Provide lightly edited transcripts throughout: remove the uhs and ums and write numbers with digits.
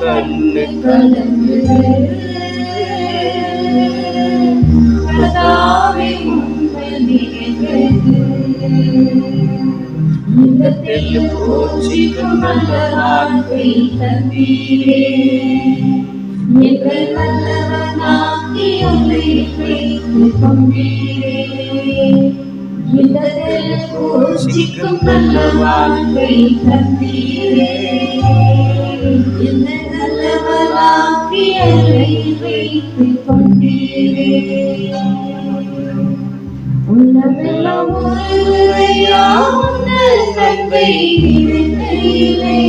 கண்ணு கலங்குது கர்த்தாவே உம்மை நினைக்கிறது. உள்ளத்தில் போற்றிக்கும் நல்ல வாழ்க்கை தந்தீரே. எங்கள் நல்லவனாக்கி உம்மை வைத்துக் கொண்டீரே. உள்ளத்தில் போற்றிக்கும் நல்ல வாழ்க்கை தந்தீரே. எங்கள் நல்லவனாக்கி உம்மை வைத்துக் கொண்டீரே. உள்ளமெல்லாம் உருவையா உந்தன் அன்பை நினைக்கையிலே.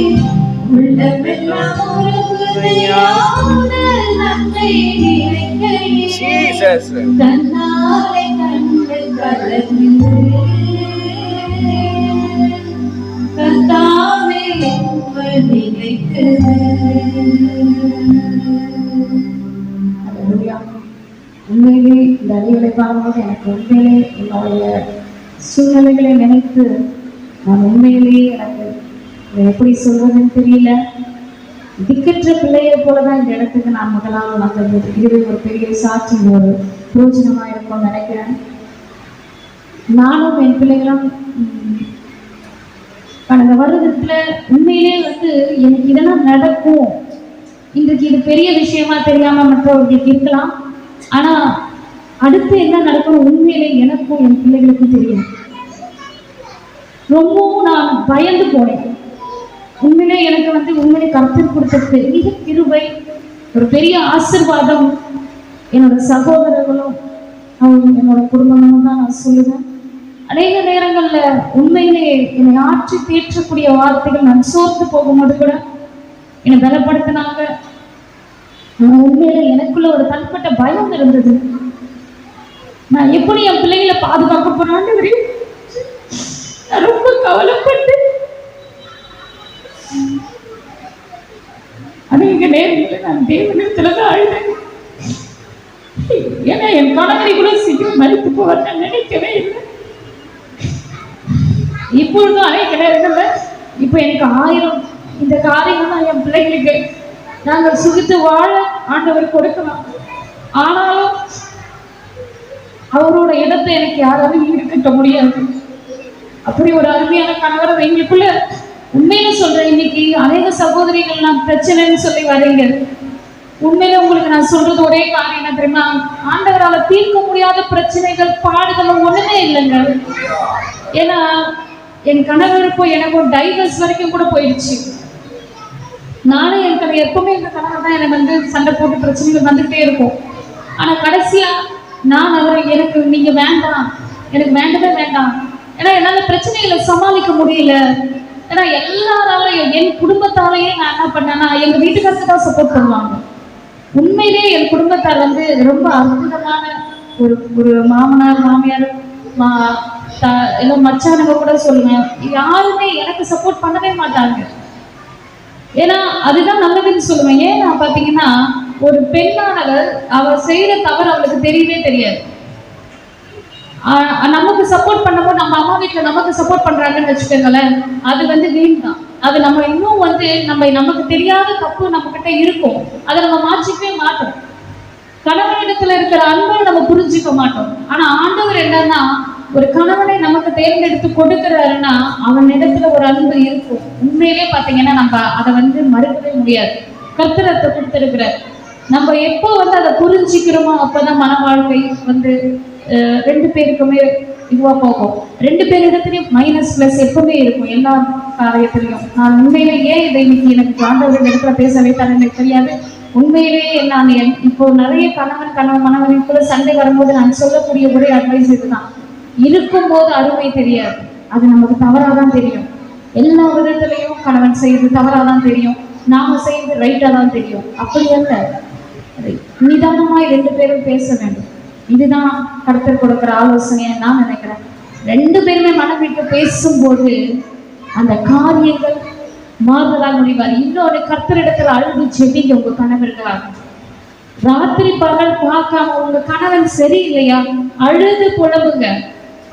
உள்ளமெல்லாம் உருவையா உந்தன் அன்பை நினைக்கையிலே. தன்னாலே கண்டு கலங்குது கர்த்தாவே உம்மை நினைக்கிறது. உண்மையிலே இந்த அறிவுரை பார்க்கும்போது எனக்கு உண்மையிலே என்னுடைய சூழ்நிலைகளை நினைத்து நான் உண்மையிலேயே எனக்கு எப்படி சொல்வதுன்னு தெரியல. திக்கற்ற பிள்ளையை போலதான் இந்த இடத்துக்கு நான் முதலாவது வந்தது. இது ஒரு பெரிய சாட்சி, ஒரு பிரோஜனமாக இருக்கும்னு நினைக்கிறேன். நானும் என் பிள்ளைகளும் கடந்த வருடத்துல உண்மையிலே எனக்கு இதெல்லாம் நடக்கும், இன்றைக்கு இது பெரிய விஷயமா தெரியாம மற்றவர்களுக்கு இருக்கலாம், ஆனா அடுத்து என்ன நடக்கும் உண்மையிலே எனக்கும் என் பிள்ளைகளுக்கும் தெரியும். ரொம்பவும் நான் பயந்து போனேன். உண்மையிலே எனக்கு உண்மையிலே கர்த்தர் கொடுத்த பெரிய கிருபை, ஒரு பெரிய ஆசீர்வாதம் என்னோட சகோதரர்களும் என்னோட குடும்பமும் தான் நான் சொல்லுவேன். அநேக நேரங்கள்ல உண்மையிலே என்னை ஆற்றி தேற்றக்கூடிய வார்த்தைகள் நான் சோர்ந்து போகும்போது கூட என்னை பலப்படுத்தினாங்க. உண்மையில எனக்குள்ள ஒரு தனிப்பட்ட பயம் இருந்தது. நான் எப்படி என் பிள்ளைகளை பாதுகாக்க போறான்னு ரொம்ப கவலைப்பட்டு அநேக நேரங்களில் நான் தேவனிடத்துலதான் அழுதேன். ஏன்னா என் கணவரை கூட சீக்கிரம் மறித்து போவார் நான் நினைக்கவே இல்லை. இப்பொழுதும் அநேக நேரங்கள்ல இப்ப எனக்கு 1000 இந்த காரியங்கள் என் பிள்ளைகளுக்கு நாங்கள் சுகித்து வாழ ஆண்டவர் கொடுக்கலாம். ஆனாலும் அவரோட இடத்தை எனக்கு யாராலும் ஈடுகட்ட முடியாது. அப்படி ஒரு அருமையான கணவரை எங்களுக்குள்ள உண்மையில சொல்றேன். இன்னைக்கு அநேக சகோதரிகள் நான் பிரச்சனைன்னு சொல்லி வரீங்க. உண்மையில உங்களுக்கு நான் சொல்றது ஒரே காரியம் என்ன தெரியுமா? ஆண்டவரால தீர்க்க முடியாத பிரச்சனைகள் பாடுகளும் ஒண்ணுமே இல்லைங்க. ஏன்னா என் கணவருக்கும் எனக்கும் டைவர்ஸ் வரைக்கும் கூட போயிடுச்சு. நானே எனக்கு எப்பவுமே எங்க கணவர் தான் எனக்கு சண்டை போட்டு பிரச்சனைகள் வந்துகிட்டே இருக்கும். ஆனா கடைசியா நான் எனக்கு நீங்க வேண்டாம், எனக்கு வேண்டவே வேண்டாம், ஏன்னா என்னால பிரச்சனைகளை சமாளிக்க முடியல. ஏன்னா எல்லாராலையும் என் குடும்பத்தாலேயே நான் என்ன பண்ணேன்னா எங்க வீட்டுக்காரருக்கு தான் சப்போர்ட் பண்ணுவாங்க. உண்மையிலேயே என் குடும்பத்தார் ரொம்ப அற்புதமான ஒரு மாமனார் மாமியார் எல்லாம் மச்சானுங்க கூட சொல்லுவேன், யாருமே எனக்கு சப்போர்ட் பண்ணவே மாட்டாங்க. ஏன்னா அதுதான் நல்லதுன்னு சொல்லுவேன். ஏன்னா பாத்தீங்கன்னா ஒரு பெண்ணானவர் அவர் செய்யற தவறு அவளுக்கு தெரியவே தெரியாது. நமக்கு சப்போர்ட் பண்ணும்போது நம்ம அம்மா வீட்டுல நமக்கு சப்போர்ட் பண்றாங்கன்னு வச்சுக்கோங்களேன், அது வீண் தான். அது நம்ம இன்னும் நமக்கு தெரியாத தப்பு நம்ம கிட்ட இருக்கும், அதை நம்ம மாற்றிக்கவே மாட்டோம். கணவனிடத்துல இருக்கிற அன்பை நம்ம புரிஞ்சுக்க மாட்டோம். ஆனா ஆண்டவர் என்னன்னா ஒரு கணவனை நமக்கு தேர்ந்தெடுத்து கொடுக்கிறாருன்னா அவன் இடத்துல ஒரு அன்பு இருக்கும். உண்மையிலே பாத்தீங்கன்னா நம்ம அதை மறுக்கவே முடியாது. கர்த்தரத்தை கொடுத்திருக்கிறார். நம்ம எப்போ அதை புரிஞ்சுக்கிறோமோ அப்பதான் மன வாழ்க்கை 2 பேருக்குமே இதுவா போகும். 2 பேரிடத்துலயும் மைனஸ் பிளஸ் எப்பவுமே இருக்கும் எல்லா காரியத்திலையும். நான் உண்மையிலே ஏன் இதை இன்னைக்கு எனக்கு ஆண்டவர்கள் இடத்துல பேச வைத்தான்னு எனக்கு தெரியாது. உண்மையிலேயே நான் இப்போ நிறைய கணவன் மனைவிக்குள்ள சண்டை வரும்போது நான் சொல்லக்கூடிய ஒரே அட்வைஸ் இதுதான், இருக்கும்போது அருமை தெரியாது, அது நமக்கு தவறாதான் தெரியும். எல்லா விதத்திலையும் கணவன் செய்யறது தவறாதான் தெரியும், நாம செய்யறது ரைட்டா தான் தெரியும். அப்படி அல்ல, நிதானமாய் 2 பேரும் பேச வேண்டும். இதுதான் கர்த்தர் கொடுக்கிற ஆலோசனையை நான் நினைக்கிறேன். 2 பேருமே மனவிட்டு பேசும்போது அந்த ராத்திரி பகல் பார்க்காம உங்க கணவன் சரியில்லையா, அழுது புலம்புங்க.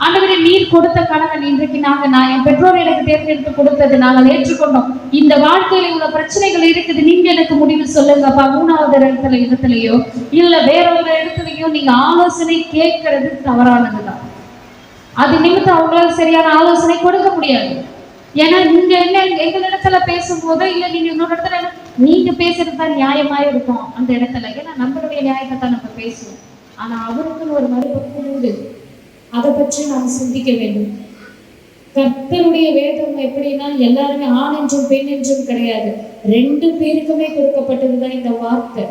ஆண்டவரே, நீர் கொடுத்த கணவன் இன்றைக்கு நான் என் பெற்றோர் எனக்கு தேர்ந்தெடுத்து கொடுத்தது, நாங்கள் ஏற்றுக்கொண்டோம். இந்த வாழ்க்கையில இவ்வளவு பிரச்சனைகள் இருக்குது, நீங்க எனக்கு முடிவு சொல்லுங்கப்பா. மூணாவது இடத்துலயோ இல்ல வேற ஒரு இடத்துலயோ நீங்க ஆலோசனை கேட்கறது தவறானதுதான். அது நிமித்தம் அவங்களால சரியான ஆலோசனை கொடுக்க முடியாது. ஏன்னா நீங்க என்ன எங்களிடத்துல பேசும்போதோ இல்ல நீங்க இன்னொரு இடத்துல நீங்க பேசுறது தான் நியாயமாய் இருக்கும் அந்த இடத்துல. ஏன்னா நம்மளுடைய நியாயத்தை தான் நம்ம பேசுவோம். ஆனா அவருக்குன்னு ஒரு மறுபக்கம் உண்டு. அதை பற்றி நாம் சிந்திக்க வேண்டும். கர்த்தருடைய வேதம் எப்படின்னா, எல்லாருமே ஆண் என்றும் பெண் என்றும் கிடையாது, 2 பேருக்குமே கொடுக்கப்பட்டதுதான் இந்த வார்த்தை.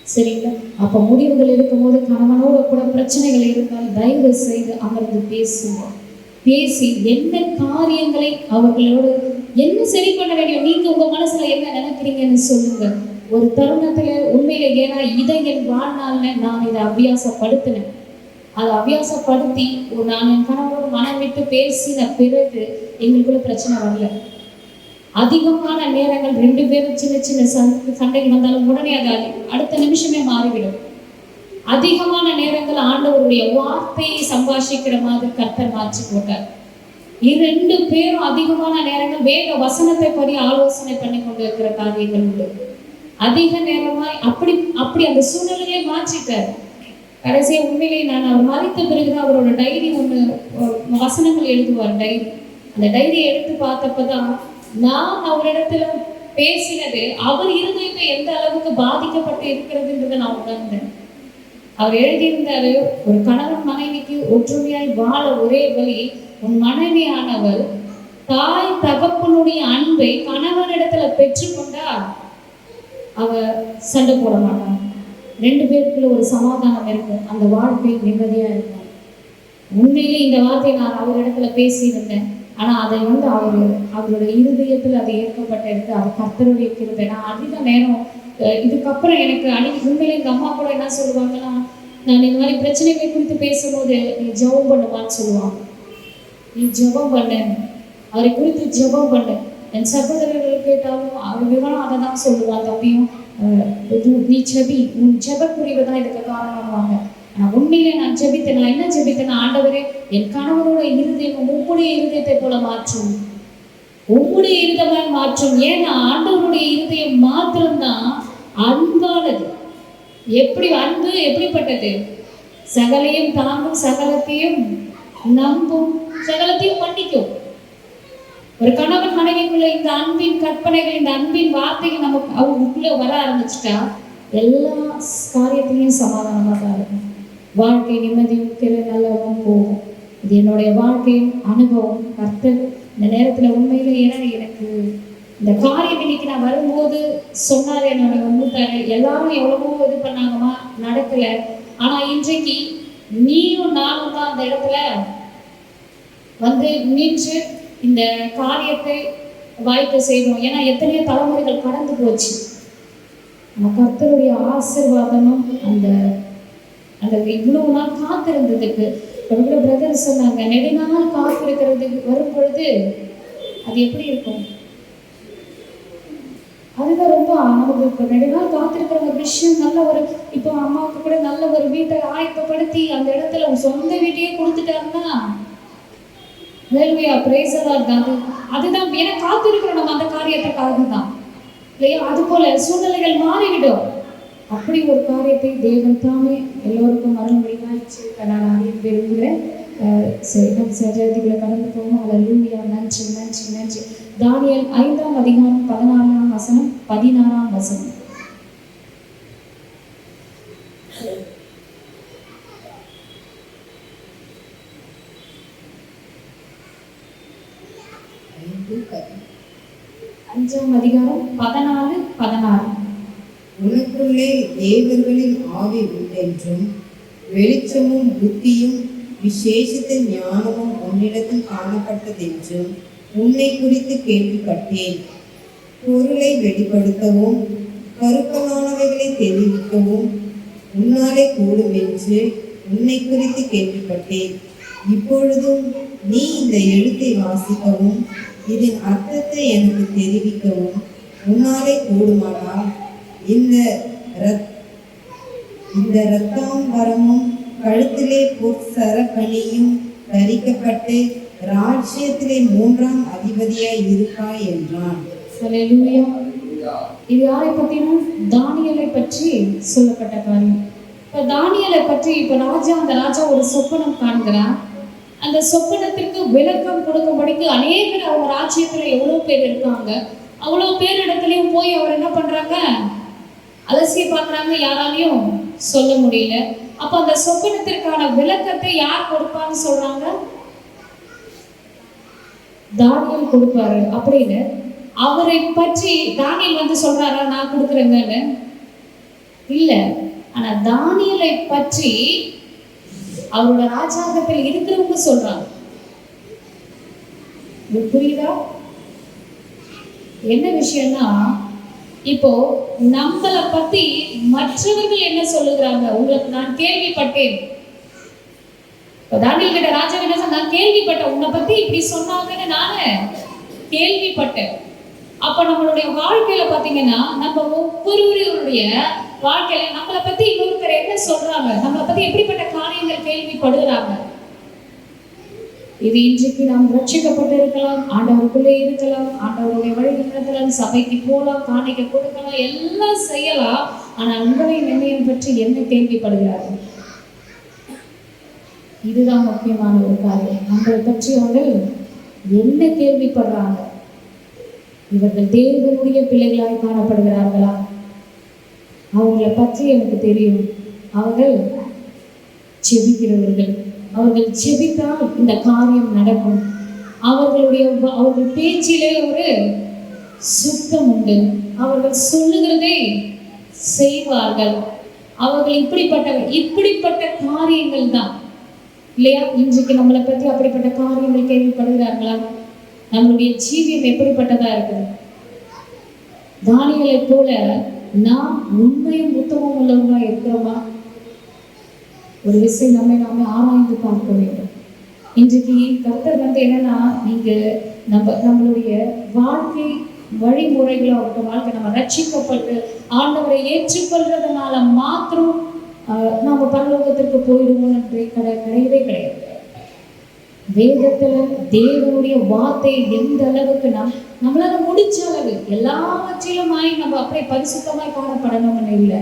சரிங்களா? அப்ப முடிவுகள் இருக்கும்போது கணவனோட கூட பிரச்சனைகள் இருந்தால் தயவு செய்து அமர்ந்து பேசுவோம். பேசி என்ன காரியங்களை அவர்களோடு என்ன சரி பண்ண வேண்டும், நீங்க உங்க மனசுல என்ன நினைக்கிறீங்கன்னு சொல்லுங்க. ஒரு தருணத்துல உண்மையில, ஏன்னா இதை என் வாழ்நாள்ல நான் இதை அபியாசப்படுத்தினேன். அதை அபியாசப்படுத்தி நான் என் கணவரோடு மனம் விட்டு பேசின பிறகு எங்களுக்குள்ள பிரச்சனை வரல. அதிகமான நேரங்கள் 2 பேரும் சின்ன சின்ன சண்டைகள் வந்தாலும் உடனே அது அடுத்த நிமிஷமே மாறிவிடும். அதிகமான நேரங்கள் ஆண்டவருடைய வார்த்தையை சம்பாஷிக்கிற மாதிரி கர்த்தர் மாற்றி போட்டார். 2 பேரும் அதிகமான நேரங்கள் வேத வசனத்தை படி ஆலோசனை பண்ணி கொண்டு இருக்கிற காரியங்கள் உண்டு. அதிக நேரமாய் அப்படி அந்த சூழ்நிலையை மாற்றிட்டார். கடைசியா உண்மையிலே நான் அவர் மறித்த பிறகுதான் அவரோட டைரி ஒன்று வசனங்கள் எழுதுவார், டைரி. அந்த டைரியை எடுத்து பார்த்தப்பதான் நான் அவரிடத்துல பேசினது அவர் இருதயத்தை எந்த அளவுக்கு பாதிக்கப்பட்டு இருக்கிறதுன்றதை நான் உணர்ந்தேன். அவர் எழுதியிருந்தாரு, ஒரு கணவன் மனைவிக்கு ஒற்றுமையாய் வாழ ஒரே வழி, உன் மனைவியானவர் தாய் தகப்பனுடைய அன்பை கணவனிடத்துல பெற்றுக்கொண்டா அவ சண்டை போட மாட்டான். 2 பேருக்குள்ள ஒரு சமாதானம் இருக்கும், அந்த வாழ்க்கை நிம்மதியா இருக்கும். உண்மையிலே இந்த வார்த்தையை நான் அவரிடத்துல பேசியிருந்தேன். ஆனா அதை அவருடைய இருதயத்துல அதை ஏற்கப்பட்ட எடுத்து அது கர்த்தருடைய கிருபை. நான் அதிக நேரம் இதுக்கப்புறம் எனக்கு உண்மையிலே எங்க அம்மா கூட என்ன சொல்லுவாங்கன்னா, நான் இந்த மாதிரி பிரச்சனைகளை குறித்து பேசும்போது நீ ஜெபம் பண்ணுவான்னு சொல்லுவாங்க. நீ ஜெபம் பண்ண, அவரை குறித்து ஜெபம் பண்ண. என் சகோதரர்கள் கேட்டாலும் அவர் விவரம் அதை தான் சொல்லுவான். தம்பியும் நீ ஜெபி, உன் ஜெபக்குறிவு தான் இதுக்கு காரணமாவாங்க. நான் உண்மையிலே நான் ஜெபித்தேன். நான் என்ன ஜெபித்தேன்? ஆண்டவரே, என் கணவனோட இருதயம் உம்முடைய இருதயத்தை போல மாற்றும், உம்முடைய இருதயமாய் மாற்றும். ஏன்னா ஆண்டவருடைய இருதயம் மாத்திரம்தான் அன்பானது. எப்படி அன்பு எப்படிப்பட்டது? சகலையும் தாங்கும், சகலத்தையும் நம்பும், சகலத்தையும் மன்னிக்கும். ஒரு கணவன் மனைவிக்குள்ள இந்த அன்பின் கற்பனைகள், இந்த அன்பின் வார்த்தைகள் நமக்கு அவங்களுக்குள்ள வர ஆரம்பிச்சுட்டா எல்லா காரியத்திலையும் சமாதானமாக தான் இருக்கும். வாழ்க்கை நிம்மதியும் நல்லவும் போகும். இது என்னுடைய வாழ்க்கையின் அனுபவம். கர்த்தர் இந்த நேரத்துல உண்மையில எனக்கு இந்த காரியம் இன்னைக்கு நான் வரும்போது சொன்னாரு, என்னோட மூத்தாரு எல்லாரும் எவ்வளவோ இது பண்ணாங்கம்மா, நடக்கல. ஆனா இன்றைக்கு நீயும் நானும் தான் அந்த இடத்துல வந்து நின்று இந்த காரியத்தை வாய்ப்பு செய்வோம். ஏன்னா எத்தனையோ தலைமுறைகள் கடந்து போச்சு. கர்த்தருடைய ஆசீர்வாதமும் அந்த அந்த இவ்வளவு நாள் காத்திருந்ததுக்கு பிரதர் சொன்னாங்க, நெடுநாள் காத்திருக்கிறதுக்கு வரும் பொழுது அது எப்படி இருக்கும்? அதுதான் ரொம்ப நமக்கு இப்போ நெடுநாள் காத்திருக்கிற ஒரு விஷயம். நல்ல ஒரு இப்போ அம்மாவுக்கு கூட நல்ல ஒரு வீட்டை ஆயத்தப்படுத்தி அந்த இடத்துல சொந்த வீட்டையே கொடுத்துட்டாருன்னா அதுதான் ஏன்னா காத்திருக்கிறோம் நம்ம அந்த காரியத்துக்காக தான் இல்லையா? அது போல சூழ்நிலைகள் மாறிவிடும். அப்படி ஒரு காரியத்தை தேவன் தாமே எல்லோருக்கும் மறுபடியாச்சு நான் அறிய விரும்புகிறேன். சரி, கடந்து போவோம். அல்லேலூயா. நன்றி நன்றி நன்றி. தானியேல் 5ஆம் அதிகாரம் 16ஆம் வசனம் 16ஆம் வசனம். அஞ்சாம் அதிகாரம் 14-16. உனக்குள்ளே தேவர்களின் ஆவி உண்டென்றும் வெளிச்சமும் புத்தியும் விசேஷத்த ஞானமும் உன்னிடத்தில் காணப்பட்டதென்றும் உன்னை குறித்து கேள்விப்பட்டேன். பொருளை வெளிப்படுத்தவும் கருப்பனானவைகளை தெரிவிக்கவும் உன்னாலே கூடும் என்று உன்னை குறித்து கேள்விப்பட்டேன். இப்பொழுதும் நீ இந்த எழுத்தை வாசிக்கவும் இதன் அர்த்தத்தை எனக்கு தெரிவிக்கவும் உன்னாலே கூடுமானால் இந்த இந்த இரத்தாம்பரமும் கழுத்திலே பொற்சரப்பணியும் தரிக்கப்பட்டு ராஜ்யத்திலே 3ஆம் அதிபதியாய் இருப்பாய் என்றான். ஹல்லேலூயா. இது யாரை பத்தினா தானியேலை பற்றி சொல்லப்பட்ட காரியம். இப்ப தானியேலை பற்றி அந்த ராஜா ஒரு சொப்பனம் காண்கிறார். அந்த சொப்பனத்திற்கு விளக்கம் கொடுக்கும்படிக்கு அநேகர் அவங்க ராஜ்யத்துல எவ்வளவு பேர் இருக்காங்க, அவ்வளவு பேர் இடத்துலயும் போய் அவர் என்ன பண்றாங்க, அலசி பார்க்கறாங்க, யாராலையும் சொல்ல முடியல. அப்ப அந்த சொப்பனத்திற்கான விளக்கத்தை யார் கொடுப்பான்னு சொல்றாங்க, தானியேல் கொடுப்பாரு அப்படின்னு. அவரை பற்றி தானியேல் சொல்றாரா நான் கொடுக்குறேங்கன்னு இல்ல. ஆனா தானியேலை பற்றி அவரோட ராஜாங்கத்தில் இருக்கிறவங்க சொல்றாங்க. புரியுதா? என்ன விஷயம்னா, இப்போ நம்மளை பத்தி மற்றவர்கள் என்ன சொல்லுகிறாங்க, உங்களுக்கு நான் கேள்விப்பட்டேன். தானியேல் கிட்ட ராஜா என்ன சொன்னா, நான் கேள்விப்பட்டேன், உன்னை பத்தி இப்படி சொன்னாங்கன்னு நானு கேள்விப்பட்டேன். அப்ப நம்மளுடைய வாழ்க்கையில பாத்தீங்கன்னா, நம்ம ஒவ்வொருவருடைய வாழ்க்கையில நம்மளை பத்தி இன்னொருத்தர் என்ன சொல்றாங்க, நம்மளை பத்தி எப்படிப்பட்ட காரியங்கள் கேள்விப்படுகிறாங்க. இது இன்றைக்கு நாம் ரட்சிக்கப்பட்டு இருக்கலாம், ஆண்டவருக்குள்ளே இருக்கலாம், ஆண்டவருடைய வழி நடத்தலாம், சபைக்கு போகலாம், காணிக்க கொடுக்கலாம், எல்லாம் செய்யலாம். ஆனா உங்களையும் என்னையும் பற்றி என்ன கேள்விப்படுகிறார்கள், இதுதான் முக்கியமான ஒரு காரியம். நம்மளை பற்றி அவங்க என்ன கேள்விப்படுறாங்க, இவர்கள் தேவனுடைய பிள்ளைகளாய் காணப்படுகிறார்களா, அவங்களை பற்றி எனக்கு தெரியும், அவர்கள் செபிக்கிறவர்கள், அவர்கள் செபித்தால் இந்த காரியம் நடக்கும், அவர்கள் பேச்சிலே ஒரு சுத்தம் உண்டு, அவர்கள் சொல்லுகிறதை செய்வார்கள், அவர்கள் இப்படிப்பட்ட காரியங்கள் தான் இல்லையா? இன்றைக்கு நம்மளை பற்றி அப்படிப்பட்ட காரியங்கள் கேள்விப்படுகிறார்களா? நம்மளுடைய ஜீவியம் எப்படிப்பட்டதா இருக்குது? தானியேலை போல நாம் உண்மையும் உத்தமம் உள்ளவங்களா இருக்கிறோமா? ஒரு விஷயம் நாமே ஆராய்ந்து பார்க்க வேண்டும். இன்றைக்கு கர்த்தர் என்னன்னா, நீங்க நம்மளுடைய வாழ்க்கை வழிமுறைகளை அவருடைய வாழ்க்கை நம்ம ரட்சிக்கப்பட்டு ஆண்டவரை ஏற்றுக்கொள்றதுனால மாத்திரம் நாம பரலோகத்திற்கு போயிடுவோம் என்று கிடையவே கிடையாது. வேதத்துல தேவனுடைய வார்த்தை எந்த அளவுக்கு நம்மளால முடிச்ச அளவு எல்லாவற்றிலுமாய் நம்ம அப்படியே பரிசுத்தமாய் காணப்படணும்னு இல்லை.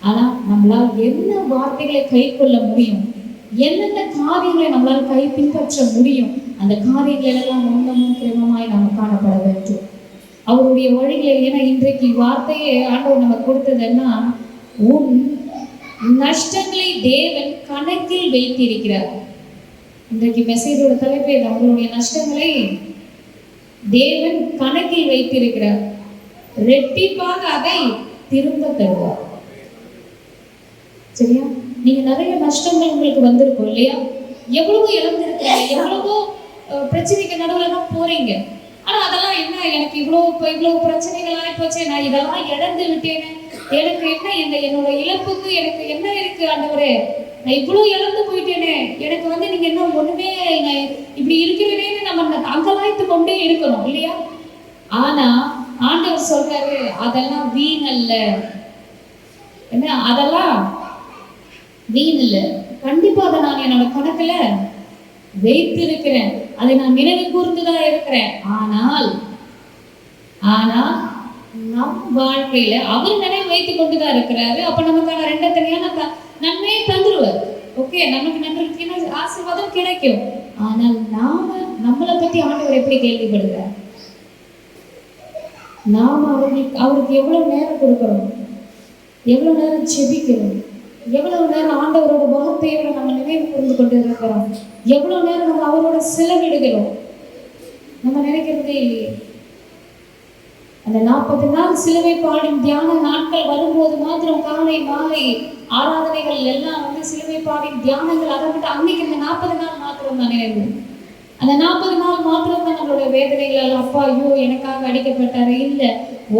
ஆனா நம்மளால் என்ன வார்த்தைகளை கை கொள்ள முடியும், என்னென்ன காரியங்களை நம்மளால் பின்பற்ற முடியும், அந்த காரியங்கள் எல்லாம் உன்னமும் கிரமமாய் நாம் காணப்பட வேண்டும் அவருடைய வழிகளை. ஏன்னா இன்றைக்கு வார்த்தையை ஆண்டவர் நமக்கு கொடுத்ததுன்னா, உன் நஷ்டங்களை தேவன் கணக்கில் வைத்திருக்கிறார். இன்றைக்கு மெசேஜோட தலைப்பே நம்மளுடைய நஷ்டங்களை தேவன் கணக்கில் வைத்திருக்கிறார், ரெட்டிப்பாக அதை திரும்ப தருவார். சரியா? நீங்க நிறைய நஷ்டங்கள் உங்களுக்கு வந்திருக்கும் இல்லையா? எவ்வளவோ இழந்திருக்கீங்க, எவ்வளவோ பிரச்சனைக்கு நடுவில் தான் போறீங்க. ஆனா அதெல்லாம் என்ன, எனக்கு இவ்வளவு பிரச்சனைகள் ஆயிப்போச்சு, நான் இதெல்லாம் இழந்து விட்டேன்னு, எனக்கு என்ன, என்னோட இழப்புக்கு எனக்கு என்ன இருக்கு ஆண்டவரே, நான் இவ்வளவு இழந்து போயிட்டேனே, எனக்கு நீங்க என்ன ஒண்ணுமே இப்படி இருக்கிறேன்னு நம்ம அங்கலாய்த்து கொண்டே இருக்கணும் இல்லையா? ஆனா ஆண்டவர் சொல்றாரு, அதெல்லாம் வீண் அல்ல. என்ன, அதெல்லாம் வீண் இல்ல. கண்டிப்பா அதை நான் என்னோட கணக்குல வைத்திருக்கிறேன், அதை நான் நினைவு கூர்ந்துதான் இருக்கிறேன். ஆனால் நம் வாழ்க்கையில அவர் நினைவு வைத்து கொண்டுதான் இருக்கிறாரு. அப்ப நமக்கான ரெண்டத்தனையான நன்மையை தந்துருவார். ஓகே, நமக்கு நன்மை ஆசீர்வாதம் கிடைக்கும். ஆனால் நம்மளை பத்தி ஆண்டவர் எப்படி கேள்விப்படுகிறார்? நாம அவருக்கு எவ்வளவு நேரம் கொடுக்கிறோம், எவ்வளவு நேரம் செபிக்கிறோம், எவ்வளவு நேரம் ஆண்டவரோட வார்த்தையோட நம்ம நினைவு புரிந்து கொண்டு இருக்கிறோம், எவ்வளவு நேரம் நம்ம அவரோட செலவிடுகிறோம், நம்ம நினைக்கிறதே இல்லையே. அந்த 40 நாள் சிலுவை பாடின் தியான நாட்கள் வரும்போது மாத்திரம் காலை மாலை ஆராதனைகள் எல்லாம் சிலுவை பாடின் தியானங்கள், அதை விட்டு அன்னைக்கு இந்த 40 நாள் மாத்திரம் தான் நினைவு. அந்த 40 நாள் மாத்திரம் தான் நம்மளோட வேதனைகள், அப்பா ஐயோ எனக்காக அடிக்கப்பட்டாரு இல்லை.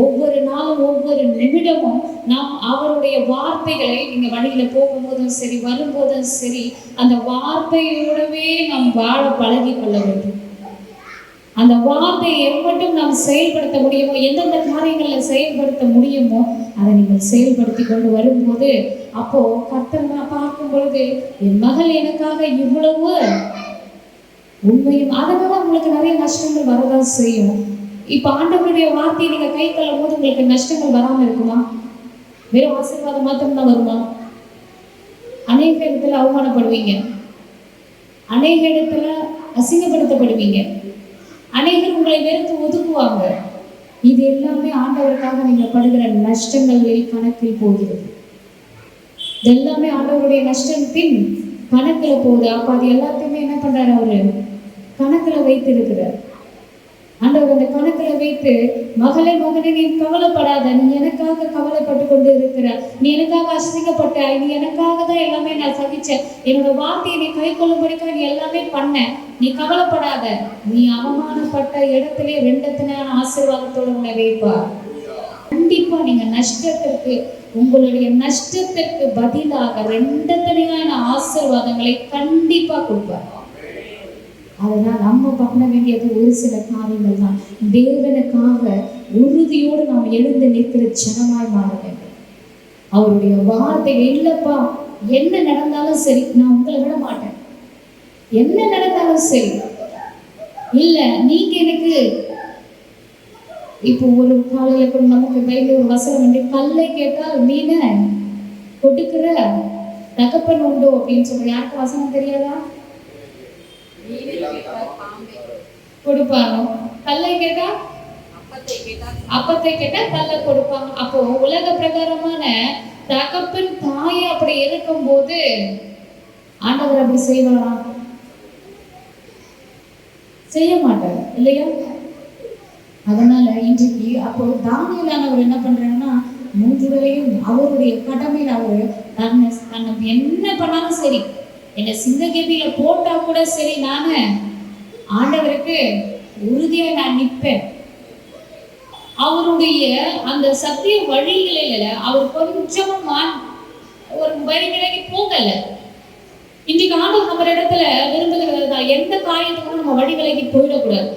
ஒவ்வொரு நாளும் ஒவ்வொரு நிமிடமும் நாம் அவருடைய வார்த்தைகளை, நீங்க வழியில போகும்போதும் சரி வரும்போதும் சரி, அந்த வார்த்தையோடவே நாம் வாழ பழகி கொள்ள வேண்டும். அந்த வார்த்தையை எப்பட்டும் நாம் செயல்படுத்த முடியுமோ, எந்தெந்த காரியங்களில் செயல்படுத்த முடியுமோ அதை நீங்கள் செயல்படுத்தி கொண்டு வரும்போது, அப்போ கர்த்தர் நான் பார்க்கும் பொழுது என் மகள் எனக்காக இவ்வளவு உண்மையும், அதனால உங்களுக்கு நிறைய நஷ்டங்கள் வரதான் செய்யும். இப்ப ஆண்டவருடைய வார்த்தையை நீங்க கை தள்ளும் போது உங்களுக்கு நஷ்டங்கள் வராம இருக்குமா? வெறும் ஆசீர்வாதம் மாத்திரம் தான் வருமா? அநேக இடத்துல அவமானப்படுவீங்க, அநேக இடத்துல அசிங்கப்படுத்தப்படுவீங்க, அநேகர் உங்களை வெறுத்து ஒதுக்குவாங்க. இது எல்லாமே ஆண்டவருக்காக நீங்க படுகிற நஷ்டங்களில் கணக்கில் போகிறது. இது எல்லாமே ஆண்டவருடைய நஷ்டத்தின் கணக்குல போகுது. அப்ப அது எல்லாத்தையுமே என்ன பண்றாரு? அவரு கணக்குல வைத்து இருக்கிறார். ஆண்டவர் அந்த கணக்குல வைத்து, மகளே மகனே நீ கவலைப்படாத, நீ எனக்காக கவலைப்பட்டு கொண்டு இருக்கிற, நீ எனக்காக அசிங்கப்பட்ட, நீ எனக்காக தான் எல்லாமே நான் சகிச்சேன், என்னோட வார்த்தையை நீ கை கொள்ளும்படிக்காக நீ எல்லாமே பண்ண, நீ கவலைப்படாத, நீ அவமானப்பட்ட இடத்திலே ரெண்டத்தினான ஆசீர்வாதத்தோட உன்னை வைப்பார். கண்டிப்பா நீங்க நஷ்டத்திற்கு, உங்களுடைய நஷ்டத்திற்கு பதிலாக ரெண்டத்தினான ஆசீர்வாதங்களை கண்டிப்பா கொடுப்பார். அதனால் நம்ம பண்ண வேண்டியது ஒரு சில காரியங்கள் தான். தேவனுக்காக உறுதியோடு நாம் எழுந்து நிற்கிற ஜனமாய் மாற வேண்டும். அவருடைய வார்த்தை, இல்லப்பா என்ன நடந்தாலும் சரி நான் உங்களை விட மாட்டேன், என்ன நடந்தாலும் சரி, இல்ல நீங்க எனக்கு, இப்போ ஒரு காலையில கூட நமக்கு கையில ஒரு வசனம் வந்து, கல்லை கேட்டால் மீனை கொடுக்கிற தகப்பன் உண்டோ அப்படின்னு சொல்ற. யாருக்கு வசனம் தெரியாதா? கொடுப்பாங்க. கல்லை கேட்டா அப்பத்தை கேட்டா கல்லை கொடுப்பாங்க. அப்போ உலக பிரகாரமான தகப்பன் தாயை அப்படி இருக்கும் போது ஆண்டவர் அப்படி செய்வாரா? செய்ய மாட்டார் இல்லையா? அதனால இன்றைக்கு அப்போ தானியேலானவர் என்ன பண்றாங்கன்னா, 3 வேளையும் அவருடைய கடமையில் அவர் தன்னை என்ன பண்ணாலும் சரி, என்னை சிங்ககேபியில போட்டா கூட சரி, நானு ஆண்டவருக்கு உறுதியா நான் நிற்பேன். அவருடைய அந்த சத்திய வழிகளில அவர் கொஞ்சமும் ஒரு வழி விலகி போகல. இன்றைக்கு ஆண்டவர் நம்ம இடத்துல விரும்புகிறது தான், எந்த காரியத்துக்கும் நம்ம வழி விலகி போயிடக்கூடாது.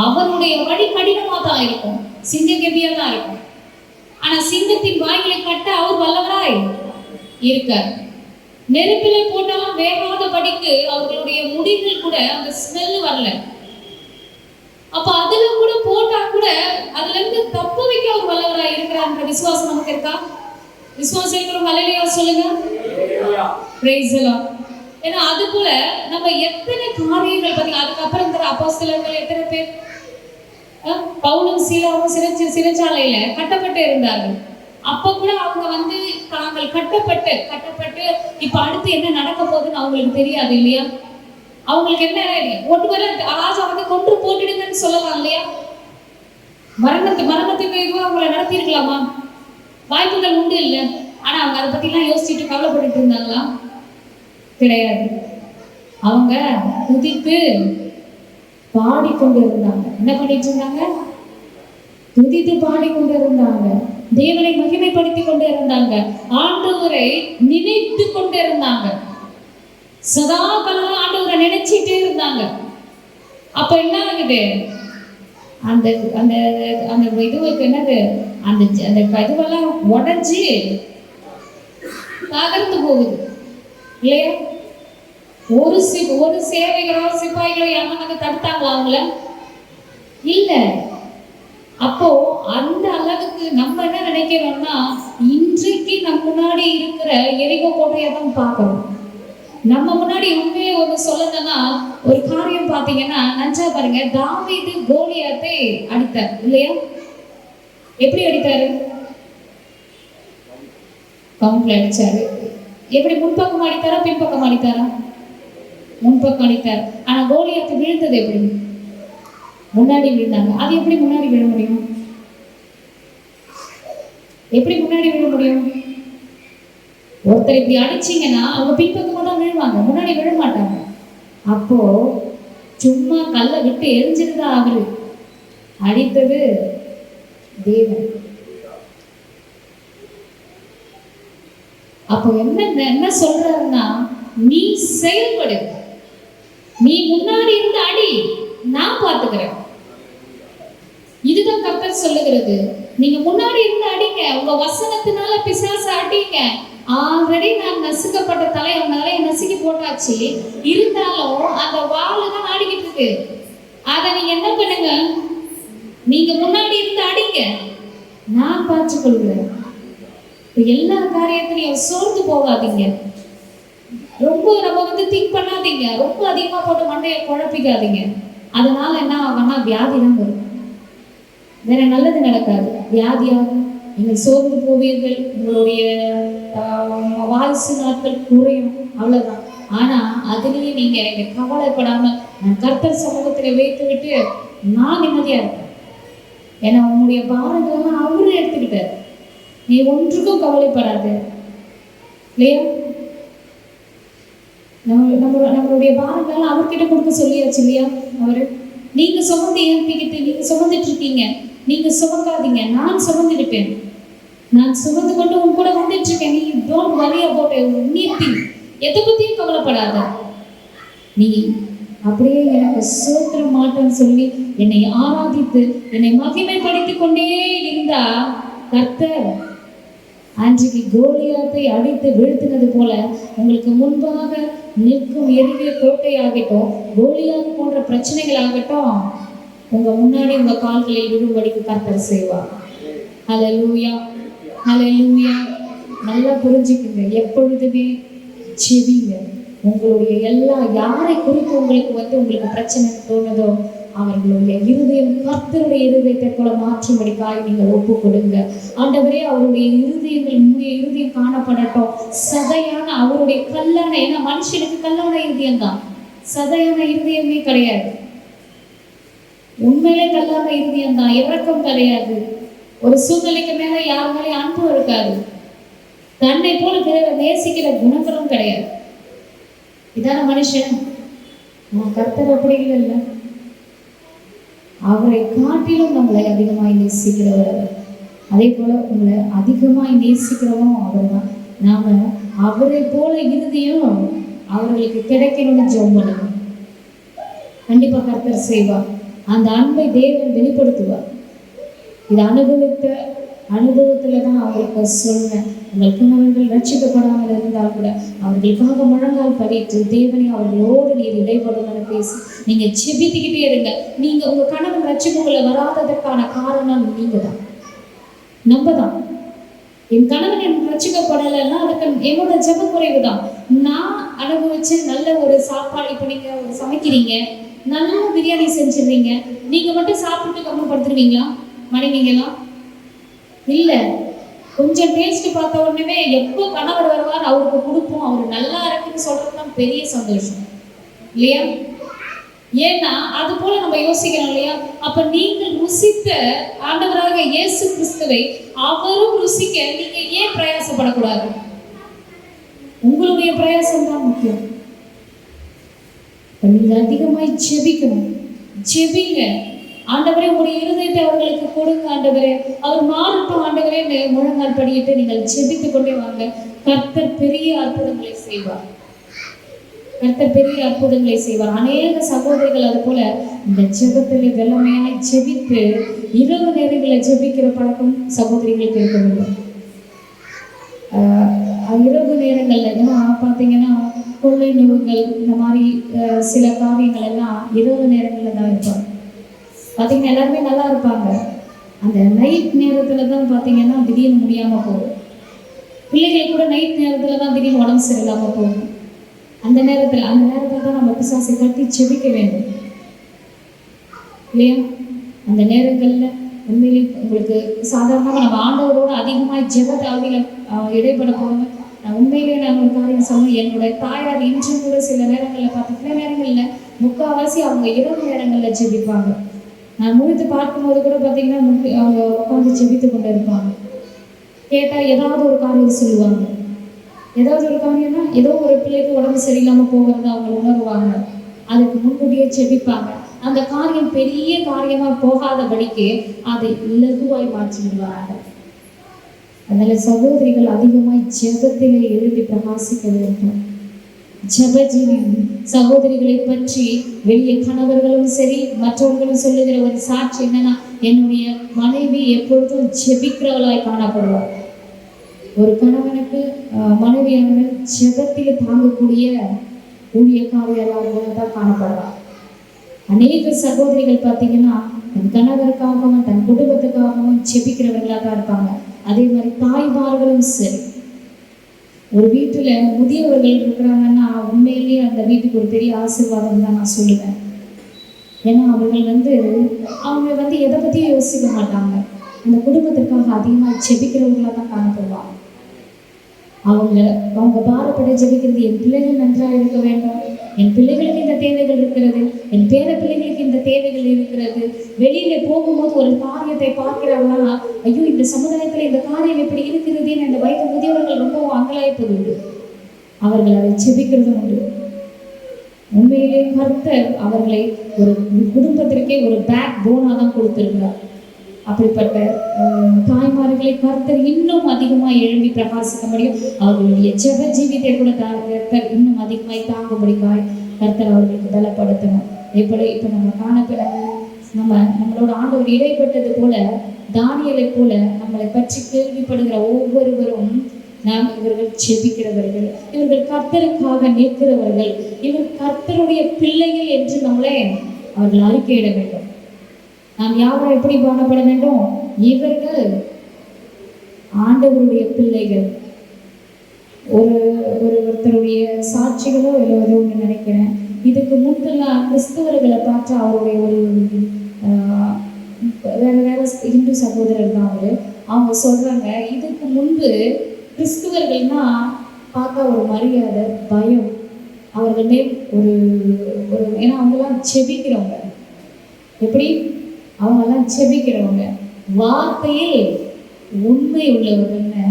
அவருடைய வழி கடினமா தான் இருக்கும், சிங்ககேபியா தான் இருக்கும். ஆனா சிங்கத்தின் வாயிலை கட்ட அவர் வல்லவராய் இருக்கார். நெருப்பிலே போட்டாலும் வேகாத படிக்கு அவர்களுடைய முடிகள் கூட அந்த ஸ்மெல் வரல. அப்ப அதுல கூட போட்டா கூட அதுல இருந்து தப்பு வைக்க அவர் வல்லவராய் இருக்கிறார். விசுவாசம் நமக்கு இருக்கா? விசுவாசம் இருக்கிறவங்க அல்லேலூயா சொல்லுங்க. Price the Lord. ஏன்னா அது போல நம்ம எத்தனை காரியங்கள் பத்தி, அதுக்கப்புறம் இந்த அப்போஸ்தலர்கள் எத்தனை பேர், பவுலும் சீலாவும் சிறைச்சாலையில கட்டப்பட்டு இருந்தார்கள். அப்ப கூட அவங்க வந்து தாங்கள் கட்டப்பட்டு இப்ப அடுத்து என்ன நடக்க போகுதுன்னு அவங்களுக்கு தெரியாது இல்லையா? அவங்களுக்கு என்ன, ஒருவரை ராஜா வந்து கொன்று போட்டுடுங்கன்னு சொல்லலாம் இல்லையா? மரணத்துக்கு இதுவா அவங்களை நடத்தி இருக்கலாமா? வாய்ப்புகள் உண்டு இல்லை. ஆனா அவங்க அதை பத்தி எல்லாம் யோசிச்சுட்டு கவலைப்பட்டு இருந்தாங்களா? கிடையாது. அவங்க துதித்து பாடிக்கொண்டு இருந்தாங்க. என்ன பண்ணிட்டு இருந்தாங்க? துதித்து பாடிக்கொண்டு இருந்தாங்க. தேவனை மகிமைப்படுத்தி கொண்டு இருந்தாங்க. ஆண்டவரை நினைத்து கொண்டு இருந்தாங்க. சதா காலம் ஆண்டவரை நினைச்சிட்டே இருந்தாங்க. அப்ப என்ன ஆகுது? அந்த அந்த அந்த இதுவுக்கு என்னது, அந்த இதுவெல்லாம் உடைஞ்சு தகர்ந்து போகுது இல்லையா? ஒரு சேவைகளோ சிப்பாய்களோ யாரும் தடுத்தாங்களா அவங்கள? இல்ல. அப்போ அந்த அளவுக்கு நம்ம என்ன நினைக்கிறோம்னா, இன்றைக்கு நம்ம முன்னாடி இருக்கிற எரிகோ கோட்டையை தான் பார்க்கணும். நம்ம முன்னாடி உண்மையை ஒன்று சொல்லணும்னா, ஒரு காரியம் பார்த்தீங்கன்னா, நஞ்சா பாருங்க, தாவீது கோலியாத்தை அடித்தார் இல்லையா? எப்படி அடித்தாரு? கவுண்ட்ல அடிச்சாரு. எப்படி முன்பக்கம் அடித்தாரா பின்பக்கம் அடித்தாரா? முன்பக்கம் அடித்தார். ஆனா கோலியாத்து விழுந்தது எப்படி? முன்னாடி விழுந்தாங்க. அது எப்படி முன்னாடி விழ முடியும்? எப்படி முன்னாடி விழ முடியும்? ஒருத்தர் இப்படி அடிச்சீங்கன்னா அவங்க பின்பக்கமா தான் விழுவாங்க, முன்னாடி விழ மாட்டாங்க. அப்போ சும்மா கல்லை விட்டு எரிஞ்சிருந்தா அவரு, அடித்தது தேவன். அப்போ என்ன சொல்றாருன்னா, நீ செயல்படு, நீ முன்னாடி இருந்து அடி, நான் பார்த்துக்கிறேன். இதுதான் கர்த்தர் சொல்லுகிறது. நீங்க முன்னாடி இருந்து அடிங்க, உங்க வசனத்தினால பிசாசு அடிங்க. ஆல்ரெடி நான் நசுக்கப்பட்ட தலையை நசுக்கி போட்டாச்சு. இருந்தாலும் அந்த வாளு தான் ஆடிக்கிட்டு இருக்கு. அதை நீங்க என்ன பண்ணுங்க, நீங்க முன்னாடி இருந்து அடிங்க, நான் பார்த்து கொள்கிறேன். எல்லா காரியத்திலையும் சோர்ந்து போகாதீங்க. ரொம்ப நம்ம திங்க் பண்ணாதீங்க. ரொம்ப அதிகமா போட்டு மண்டையை குழப்பிக்காதீங்க. அதனால என்ன ஆகும்னா வியாதி தான் வரும், வேற நல்லது நடக்காது. வியாதியாகும், நீங்கள் சோர்ந்து போவீர்கள், உங்களுடைய வாய்ஸ் நாட்கள் குறையும், அவ்வளவுதான். ஆனா அதுலயே நீங்க கவலைப்படாம நான் கர்த்தர் சமூகத்துல வைத்து விட்டு நான் நிம்மதியா இருப்பேன். ஏன்னா உன்னுடைய பாரங்கள்லாம் அவரு எடுத்துக்கிட்டார். நீ ஒன்றுக்கும் கவலைப்படாது இல்லையா? நம்மளுடைய பாரங்கள்லாம் அவர்கிட்ட கொடுக்க சொல்லியாச்சு இல்லையா? அவரு நீங்க சுமந்து ஏற்றிக்கிட்டு நீங்க சுமந்துட்டு இருக்கீங்க, நீங்க சுமக்காதீங்க, நான் சுமந்துக்கிட்டேன், நான் சுமந்து கொண்டு உன் கூட வந்துட்டு இருக்கேன். நீ டோன்ட் வரி அபவுட் எனிதிங். எதை பத்தியும் கவலைப்படாத. நீ அப்படியே எனக்கு சோத்திர மாட்டேன்னு சொல்லி என்னை ஆராதித்து என்னை மகிமைப்படுத்திக் கொண்டே இருந்தா கர்த்தர் அன்றைக்கு கோலியாத்தை அடித்து வீழ்த்தினது போல உங்களுக்கு முன்பாக நிற்கும் எரிய கோட்டையாகட்டும், கோலியாத் போன்ற பிரச்சனைகள் ஆகட்டும், உங்க முன்னாடி உங்க கால்களில் விழும்படிக்கு கர்த்தர் செய்வார். ஹல்லேலூயா, ஹல்லேலூயா. நல்லா புரிஞ்சுக்குங்க. எப்பொழுதுமே செவிங்க. உங்களுடைய எல்லா யாரை குறித்து உங்களுக்கு பிரச்சனை தோணுதோ அவர்களுடைய இருதயம் கர்த்தருடைய இருதயத்தை போல மாற்றும்படிக்காய் நீங்கள் ஒப்பு கொடுங்க. ஆண்டவரே, அவருடைய இருதயங்கள் உங்களுடைய இருதயம் காணப்படட்டும். சதையான அவருடைய கல்லான, ஏன்னா மனுஷனுக்கு கல்லான இருதயம் தான், சதையான இருதயமே கிடையாது. உண்மையிலே கல்லான இருதயம் தான், இரக்கம் கிடையாது. ஒரு சூழ்நிலைக்கு மேல யார் மேலேயும் அன்பு இருக்காது. தன்னை போல பிறரை நேசிக்கிற குணங்களும் கிடையாது. இதான மனுஷன். கர்த்தர் அப்படி இல்லை. அவரை காட்டிலும் நம்மளை அதிகமாய் நேசிக்கிறவர். அதே போல உங்களை அதிகமாய் நேசிக்கிறவனும் அவர் தான். நாம அவரை போல இறுதியும் அவர்களுக்கு கிடைக்கணும்னு ஜெபம் பண்ணணும். கண்டிப்பா கர்த்தர் செய்வார். அந்த அன்பை தேவன் வெளிப்படுத்துவார். இது அனுபவத்துல தான் அவருக்கு சொன்னேன். உங்கள் கணவர்கள் ரட்சிக்கப்படாமல் இருந்தால் கூட அவர்களுக்காக முழங்கால் படிட்டு தேவனை அவர்களோடு நீர் இடைபடுன்னு பேசி நீங்க செபித்துக்கிட்டே இருங்க. நீங்க உங்க கணவன் ரட்சிப்புக்குள்ள வராததற்கான காரணம் நீங்க தான், நம்ம தான். என் கணவன் எனக்கு ரட்சிக்கப்படலைன்னா அதுக்கு என்னோட ஜெப குறைவு தான். நான் அனுபவிச்சு நல்ல ஒரு சாப்பாடு, இப்போ நீங்க சமைக்கிறீங்க, நல்ல பிரியாணி செஞ்சிடுறீங்க, நீங்க மட்டும் சாப்பிட்டு கவனப்படுத்துருவீங்களா? மனைவிங்கெல்லாம் இல்ல. கொஞ்சம் டேஸ்ட் பார்த்த உடனே எப்போ கணவர் வருவார் அவருக்கு கொடுப்போம். அவர் நல்லா இருக்குன்னு சொல்றதுதான் பெரிய சந்தோஷம் இல்லையா? ஏன்னா அது போல நம்ம யோசிக்கிறோம் இல்லையா? அப்ப நீங்கள் ருசித்த ஆண்டவராக இயேசு கிறிஸ்துவை அவரும் ருசிக்க நீங்க ஏன் பிரயாசப்படக்கூடாது? உங்களுடைய பிரயாசம் தான் முக்கியம். நீங்க அதிகமாய் ஜெபிக்கணும். ஜெபிங்க. ஆண்டவரே, உங்களுடைய இருதயத்தை அவர்களுக்கு கொடுங்க. ஆண்டவரே, அவர் மாறட்டும். ஆண்டவரே, முழங்கால் படியிட்டு நீங்கள் ஜெபித்து கொண்டே வாங்க. கர்த்தர் பெரிய அற்புதங்களை செய்வார். கர்த்தர் பெரிய அற்புதங்களை செய்வார். அநேக சகோதரிகள் அது போல இந்த ஜெபத்திலே வெள்ளமையாய் ஜெபித்து இரவு நேரங்களில் ஜெபிக்கிற பழக்கம் சகோதரிகளுக்கு இருக்க வேண்டும். இரவு நேரங்கள்ல ஏன்னா பார்த்தீங்கன்னா கொள்ளை நோய்கள் இந்த மாதிரி சில காரியங்கள் எல்லாம் இரவு நேரங்கள்ல தான் இருப்பாங்க. பார்த்தீங்கன்னா எல்லாருமே நல்லா இருப்பாங்க. அந்த நைட் நேரத்தில் தான் பார்த்தீங்கன்னா திடீர்னு முடியாமல் போகும். பிள்ளைகள் கூட நைட் நேரத்தில் தான் திடீர்னு உடம்பு சரியில்லாமல் போகும். அந்த நேரத்தில் தான் நம்ம பிசாசை கட்டி செபிக்க வேண்டும் இல்லையா? அந்த நேரங்களில் உண்மையிலே உங்களுக்கு சாதாரணமாக நம்ம ஆண்டவரோடு அதிகமாக ஜெபத்தை ஆவியில் இடைப்பட போகணும். நான் உண்மையிலேயே நான் ஒரு காரியம் சொன்னேன். என்னுடைய தாயார் இன்றும் கூட சில நேரங்களில் பார்த்து சில நேரங்களில் முக்கால்வாசி அவங்க இரவு நேரங்களில் ஜெபிப்பாங்க. நான் முடித்து பார்க்கும்போது கூட பார்த்தீங்கன்னா அவங்க உட்காந்து ஜெபித்து கொண்டு இருப்பாங்க. கேட்டால் ஏதாவது ஒரு காரியம் சொல்லுவாங்க. ஏதாவது ஒரு காரியம்னா ஏதோ ஒரு பிள்ளைக்கு உடம்பு சரியில்லாமல் போகிறது அவங்க உணர்வாங்க. அதுக்கு முன்கூட்டியே ஜெபிப்பாங்க. அந்த காரியம் பெரிய காரியமாக போகாதபடிக்கு அதை இலகுவாய் மாற்றிடுவாங்க. அதனால சகோதரிகள் அதிகமாய் ஜெபத்திலே எழுதி பிரகாசிக்க வேண்டும். ஜெபஜீவி சகோதரிகளை பற்றி வெளியே கணவர்களும் சரி மற்றவர்களும் சொல்லுகிற ஒரு சாட்சி என்னன்னா, என்னுடைய மனைவி எப்பொழுதும் ஜெபிக்கிறவளாய் காணப்படுவார். ஒரு கணவனுக்கு மனைவியானவள் ஜெபத்தில் தாங்கக்கூடிய ஊழியக்காரையெல்லாம் தான் காணப்படுறார். அநேக சகோதரிகள் பார்த்தீங்கன்னா தன் கணவருக்காகவும் தன் குடும்பத்துக்காகவும் ஜெபிக்கிறவர்களாக தான் இருப்பாங்க. அதே மாதிரி தாய்மார்களும் சரி. ஒரு வீட்டுல முதியவர்கள் இருக்கிறாங்கன்னா உண்மையிலேயே அந்த வீட்டுக்கு ஒரு பெரிய ஆசீர்வாதம் தான் நான் சொல்லுவேன். ஏன்னா அவர்கள் அவங்க எதை பத்தியும் யோசிக்க மாட்டாங்க. அந்த குடும்பத்திற்காக அதிகமாக ஜெபிக்கிறவர்களாக தான் காணப்படுவாங்க. அவங்க பாரப்பட ஜெபிக்கிறது, என் பிள்ளைகள் நன்றாக இருக்க வேண்டும், என் பிள்ளைகளுக்கு இந்த தேவைகள் இருக்கிறது, என் பேர பிள்ளைகளுக்கு இந்த தேவைகள் இருக்கிறது. வெளியில போகும்போது ஒரு காரியத்தை பார்க்கிறவங்களா, ஐயோ இந்த சமுதாயத்துல இந்த காரியம் எப்படி இருக்கிறதுன்னு அந்த வயது முதியவர்கள் ரொம்ப அங்கலாய்ப்பது உண்டு. அவர்கள் அதை ஜெபிக்கிறதும் உண்டு. உண்மையிலே கர்த்தர் அவர்களை ஒரு குடும்பத்திற்கே ஒரு பேக் போனா தான் கொடுத்திருக்கிறார். அப்படிப்பட்ட தாய்மார்களை கர்த்தர் இன்னும் அதிகமாக எழும்பி பிரகாசிக்க முடியும். அவர்களுடைய ஜெப ஜீவித்தை கூட கர்த்தர் இன்னும் அதிகமாய் தாங்கும்படிக்காய் கர்த்தர் அவர்களுக்கு பலப்படுத்தணும். இப்போ நம்ம காணப்படாது, நம்மளோட ஆண்டவர் இடைப்பட்டது போல தானியலை போல நம்மளை பற்றி கேள்விப்படுகிற ஒவ்வொருவரும் இவர்கள் ஜெபிக்கிறவர்கள், இவர்கள் கர்த்தருக்காக நிற்கிறவர்கள், இவர் கர்த்தருடைய பிள்ளைகள் என்று நம்மளே அவர்கள் அறிக்கையிட வேண்டும். நாம் யாரும் எப்படி காணப்பட வேண்டும்? இவர்கள் ஆண்டவருடைய பிள்ளைகள். ஒருத்தருடைய சாட்சிகளோ எழுவதோ நினைக்கிறேன். இதுக்கு முன்னெல்லாம் கிறிஸ்தவர்களை பார்த்து அவருடைய ஒரு வேற இந்து சகோதரர் தான் அவங்க சொல்றாங்க, இதுக்கு முன்பு கிறிஸ்துவர்கள்னா பார்க்க ஒரு மரியாதை, பயம் அவர்கள் மேல் ஒரு ஏன்னா அவங்கெல்லாம் செபிக்கிறவங்க. எப்படி? அவங்கெல்லாம் செபிக்கிறவங்க, வார்த்தையில் உண்மை உள்ளவர்கள்னு.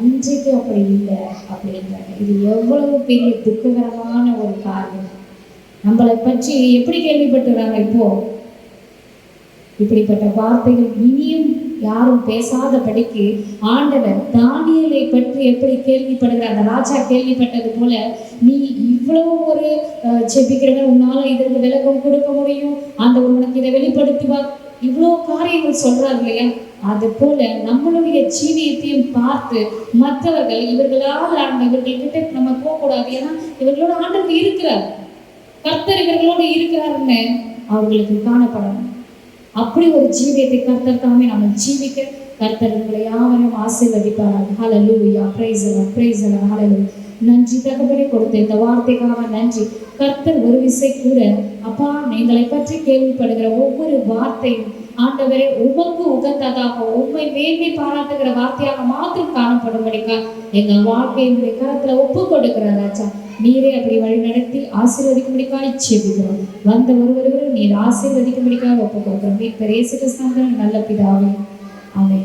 இன்றைக்கு அப்படி இல்லை அப்படின்றாங்க. இது எவ்வளவு பெரிய துக்ககரமான ஒரு காரியம். நம்மளை பற்றி எப்படி கேள்விப்பட்டுறாங்க? இப்போ இப்படிப்பட்ட வார்த்தைகள் இனியும் யாரும் பேசாதபடிக்கு ஆண்டவர் தானியேலை பற்றி எப்படி கேள்விப்படுகிற அந்த ராஜா கேள்விப்பட்டது போல, நீ இவ்வளவு ஒரு ஜெபிக்கிறவன், உன்னால இதற்கு விளக்கம் கொடுக்க முடியும், ஆண்டவர் உனக்கு இதை வெளிப்படுத்துவார், இவ்வளோ காரியங்கள் சொல்றாரு இல்லையா? அது போல நம்மளுடைய ஜீவியத்தையும் பார்த்து மற்றவர்கள் இவர்கள்கிட்ட நம்ம போகக்கூடாது. ஏன்னா இவர்களோட ஆண்டவர் இருக்கிறார், கர்த்தர் இவர்களோடு இருக்கிறாருன்னு அவர்களுக்கு காணப்படணும். அப்படி ஒரு ஜீவியத்தை கர்த்தர் தாமே நம்ம ஜீவிக்க கர்த்தர் உங்களை யாவரையும் ஆசீர்வதிப்பார். ஹல்லேலூயா, praise the Lord, praise the Lord, ஹல்லேலூயா. நன்றி தகப்பனே, கொடுத்த இந்த வார்த்தைக்காக நன்றி. கர்த்தர் ஒரு விசை கூட அப்பா எங்களை பற்றி கேள்விப்படுகிற ஒவ்வொரு வார்த்தையும் ஆண்டவரே உமக்கு உகந்ததாக, உண்மை மேன்மை பாராட்டுகிற வார்த்தையாக மாத்திரம் காணப்படும்படிக்கா எங்கள் வாழ்க்கையினுடைய கரத்துல ஒப்பு கொடுக்கிறார் ராஜா. நீரே அப்படி வழி நடத்தி ஆசீர்வதிக்கும்படிக்காக ஜெபிக்கிறோம். வந்த ஒருவர்கள் நீர் ஆசீர்வதிக்கும்படிக்காக ஒப்பு கொடுக்கிறோம். மீட்பர் இயேசு கிறிஸ்துவின் நல்ல பிதாவே, ஆமென்.